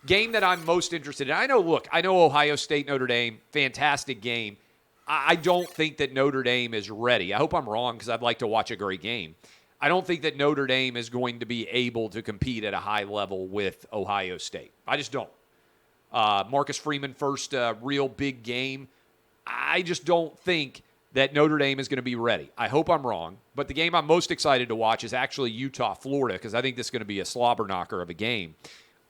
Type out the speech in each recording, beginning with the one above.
game that I'm most interested in. I know Ohio State, Notre Dame, fantastic game. I don't think that Notre Dame is ready. I hope I'm wrong because I'd like to watch a great game. I don't think that Notre Dame is going to be able to compete at a high level with Ohio State. I just don't. Marcus Freeman, first real big game. I just don't think that Notre Dame is going to be ready. I hope I'm wrong, but the game I'm most excited to watch is actually Utah-Florida because I think this is going to be a slobber knocker of a game.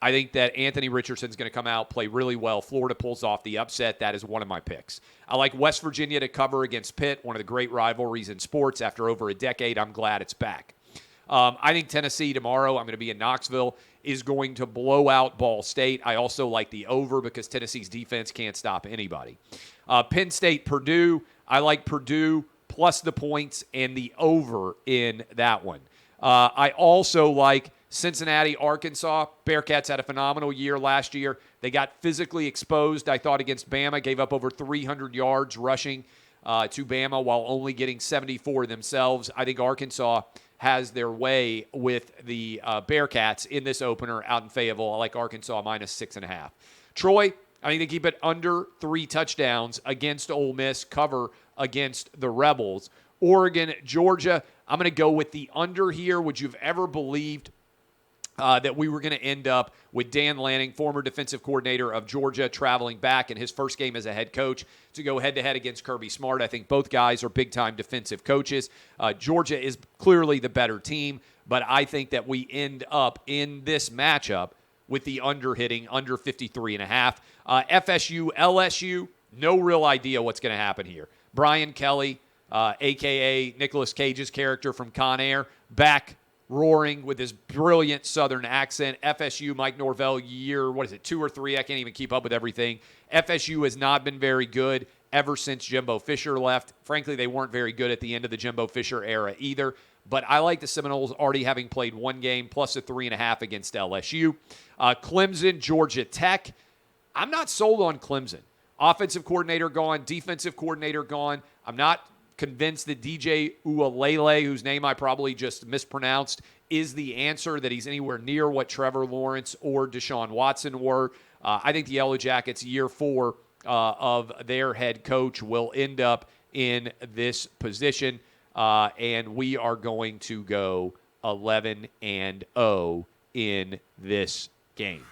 I think that Anthony Richardson's going to come out, play really well. Florida pulls off the upset. That is one of my picks. I like West Virginia to cover against Pitt, one of the great rivalries in sports. After over a decade, I'm glad it's back. I think Tennessee tomorrow, I'm going to be in Knoxville, is going to blow out Ball State. I also like the over because Tennessee's defense can't stop anybody. Penn State, Purdue, I like Purdue plus the points and the over in that one. I also like Cincinnati, Arkansas. Bearcats had a phenomenal year last year. They got physically exposed, I thought, against Bama. Gave up over 300 yards rushing to Bama while only getting 74 themselves. I think Arkansas has their way with the Bearcats in this opener out in Fayetteville. I like Arkansas minus 6.5. Troy, I think they keep it under 3 touchdowns against Ole Miss, cover against the Rebels. Oregon, Georgia, I'm going to go with the under here. Would you have ever believed that we were going to end up with Dan Lanning, former defensive coordinator of Georgia, traveling back in his first game as a head coach to go head-to-head against Kirby Smart? I think both guys are big-time defensive coaches. Georgia is clearly the better team, but I think that we end up in this matchup with the under hitting, under 53.5. FSU, LSU, no real idea what's going to happen here. Brian Kelly, a.k.a. Nicolas Cage's character from Con Air, back roaring with his brilliant Southern accent. FSU, Mike Norvell, year, 2 or 3? I can't even keep up with everything. FSU has not been very good ever since Jimbo Fisher left. Frankly, they weren't very good at the end of the Jimbo Fisher era either. But I like the Seminoles already having played one game, plus a 3.5 against LSU. Clemson, Georgia Tech. I'm not sold on Clemson. Offensive coordinator gone, defensive coordinator gone. I'm not convinced that DJ Uiagalelei, whose name I probably just mispronounced, is the answer, that he's anywhere near what Trevor Lawrence or Deshaun Watson were. I think the Yellow Jackets, year 4 of their head coach, will end up in this position, and we are going to go 11-0 in this game.